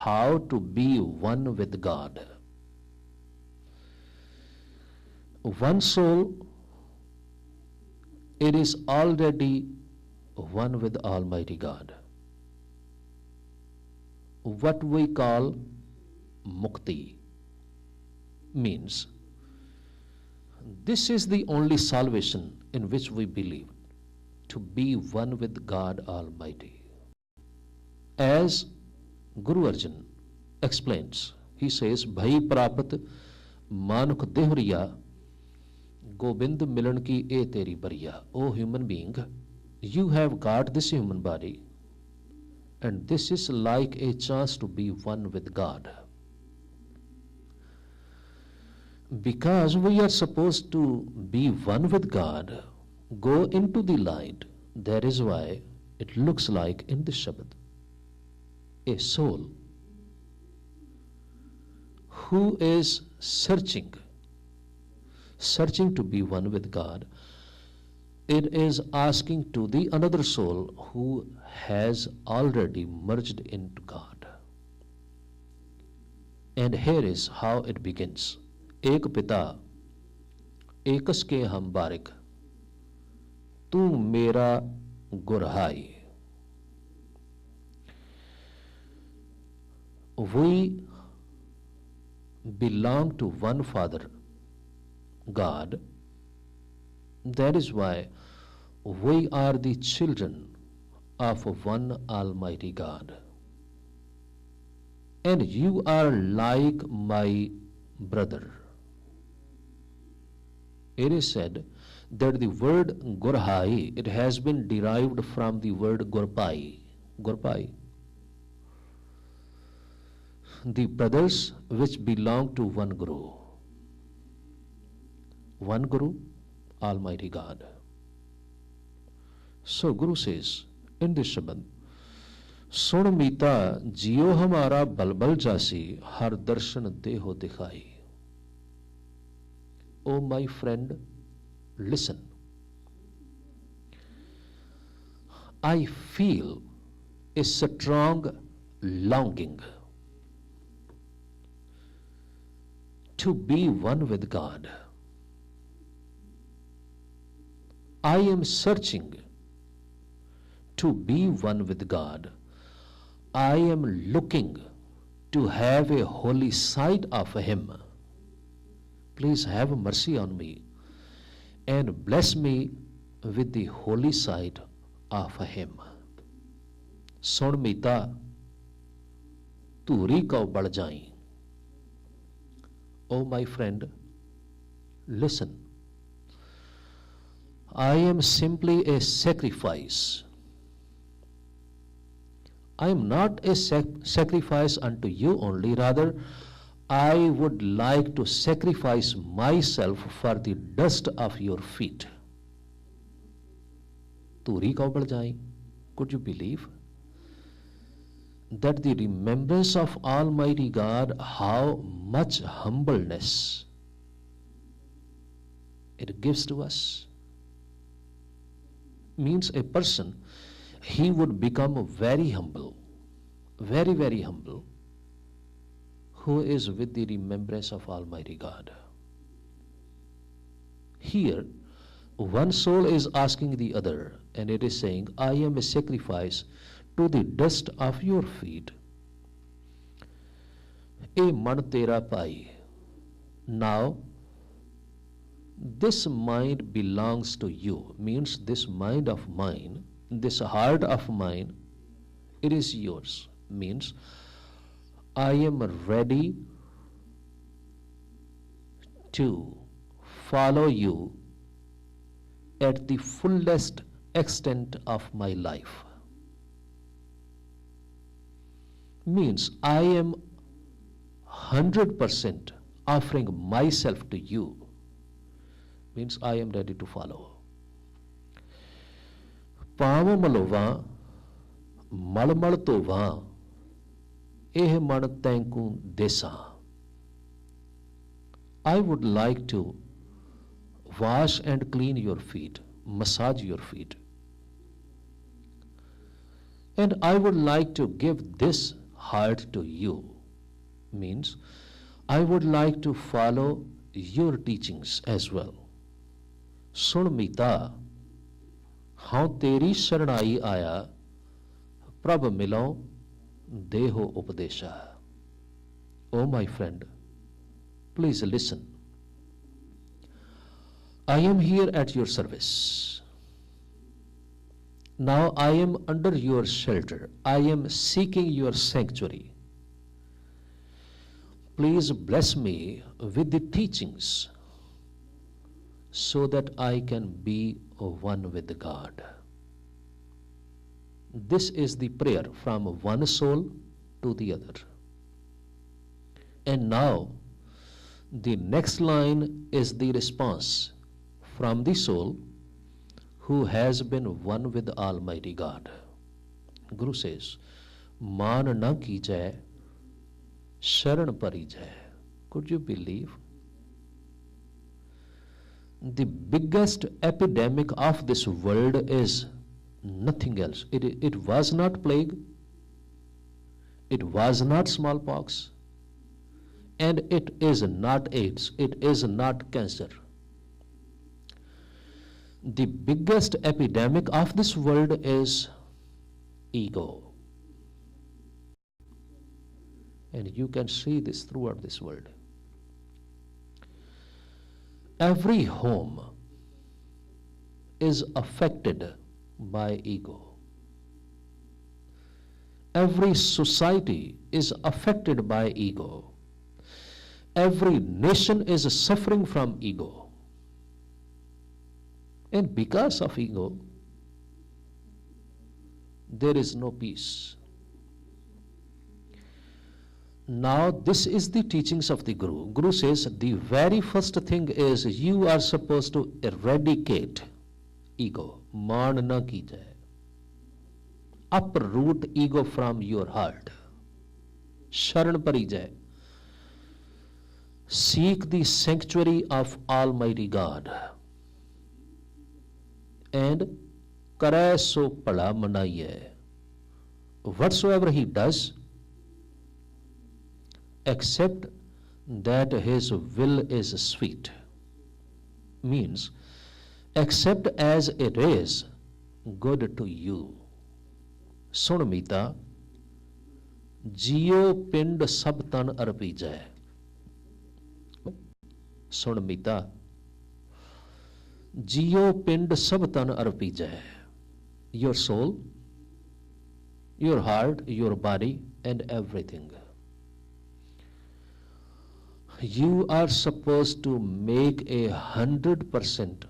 how to be one with God. One soul, it is already one with Almighty God. What we call mukti means this is the only salvation in which we believe, to be one with God Almighty. As Guru Arjan explains, he says, Bhai prapat manuk dehuriya, Gobind milan ki e teri bariya. O human being, you have got this human body, and this is like a chance to be one with God. Because we are supposed to be one with God, go into the light. That is why it looks like in the Shabad, a soul who is searching to be one with God, it is asking to the another soul who has already merged into God. And here is how it begins. एक पिता एकस के हम बारिक, तू मेरा गुरहाई. We belong to one Father, God. That is why we are the children of one Almighty God. And you are like my brother. It is said that the word Gurhai, it has been derived from the word Gurpai. Gurpai. The brothers which belong to one Guru. One Guru, Almighty God. So Guru says in this Shabad, सुन मीता जियो हमारा बलबल जासी हर दर्शन देहो दिखाई. Oh my friend, listen. I feel a strong longing to be one with God. I am searching to be one with God. I am looking to have a holy sight of Him. Please have mercy on me and bless me with the holy sight of Him. सुन मीता धूरी को बढ़ जाई. Oh my friend, listen. I am simply a sacrifice. I am not a sacrifice unto you only, rather I would like to sacrifice myself for the dust of your feet. Turi ko bad jai. Could you believe that the remembrance of Almighty God, how much humbleness it gives to us? Means a person, he would become very humble, very, very humble, who is with the remembrance of Almighty God. Here, one soul is asking the other, and it is saying, I am a sacrifice to the dust of your feet. E man tera pai. Now, this mind belongs to you, means this mind of mine, this heart of mine, it is yours, means I am ready to follow you at the fullest extent of my life. Means I am 100% offering myself to you. Means I am ready to follow. पाव मलोवा मल तोवा एह मन तैंकू देसा. I would like to wash and clean your feet, massage your feet. And I would like to give this heart to you means I would like to follow your teachings as well. सुन मीता हाँ तेरी शरणाई आया प्रभ मिलो देहो उपदेशा. Oh my friend, please listen. I am here at your service. Now I am under your shelter. I am seeking your sanctuary. Please bless me with the teachings so that I can be one with God. This is the prayer from one soul to the other. And now the next line is the response from the soul who has been one with Almighty God. Guru says, मान न कीजै शरण परिजै. Could you believe? The biggest epidemic of this world is nothing else. It was not plague, it was not smallpox, and it is not AIDS, it is not cancer. The biggest epidemic of this world is ego. And you can see this throughout this world. Every home is affected by ego. Every society is affected by ego. Every nation is suffering from ego. And because of ego, there is no peace. Now this is the teachings of the Guru. Guru says the very first thing is you are supposed to eradicate ego. Maan na kijai. Uproot ego from your heart. Sharan parijai. Seek the sanctuary of Almighty God. And kare so pala manaiye. Whatsoever he does, accept that his will is sweet. Means accept as it is good to you. Sun mita jiyo pind sab tan arpijai. Sun mita जियो पिंड सब तन अर्पीजै. Your soul, your heart, your body, and everything. You are supposed to make 100%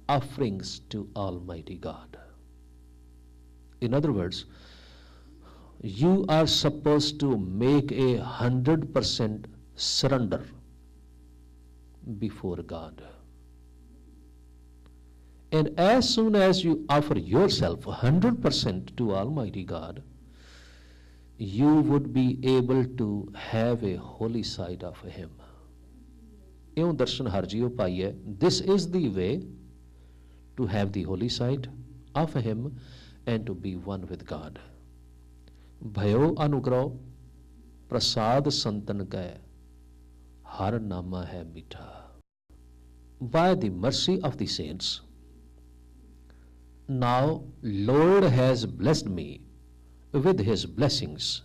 offerings to Almighty God. In other words, you are supposed to make 100% surrender before God. And as soon as you offer yourself 100% to Almighty God, you would be able to have a holy sight of Him. ਇਉਂ ਦਰਸ਼ਨ ਹਰ JIO ਪਾਈਐ. This is the way to have the holy sight of Him and to be one with God. भयो अनुग्रह प्रसाद संतन कै हर नामा है मीठा. By the mercy of the saints, now Lord has blessed me with His blessings,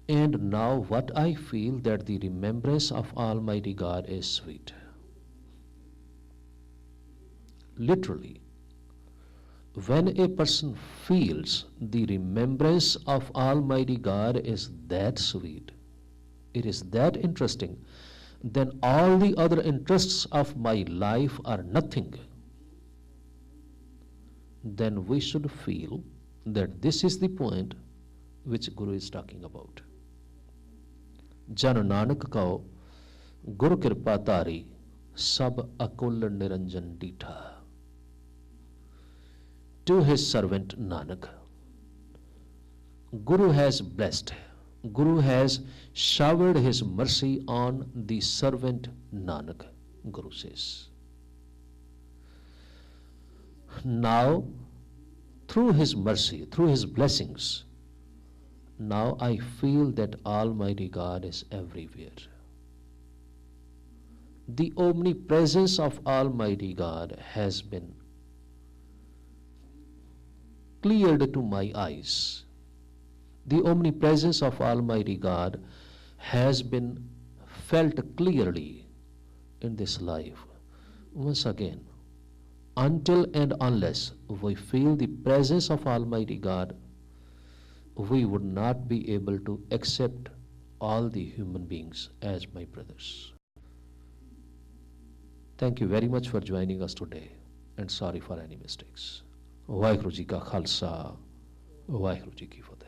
and now what I feel that the remembrance of Almighty God is sweet. Literally, when a person feels the remembrance of Almighty God is that sweet, it is that interesting, then all the other interests of my life are nothing. Then we should feel that this is the point which Guru is talking about. Jan Nanak kao Guru Kirpa Tari sab akul niranjan dita. To his servant Nanak, Guru has blessed, Guru has showered his mercy on the servant Nanak, Guru says. Now, through his mercy, through his blessings, Now I feel that Almighty God is everywhere. The omnipresence of Almighty God has been cleared to my eyes. The omnipresence of Almighty God has been felt clearly in this life. Once again, until and unless we feel the presence of Almighty God, we would not be able to accept all the human beings as my brothers. Thank you very much for joining us today, and sorry for any mistakes. Waheguru ji का खालसा, वाहिगुरु जी की फतेह।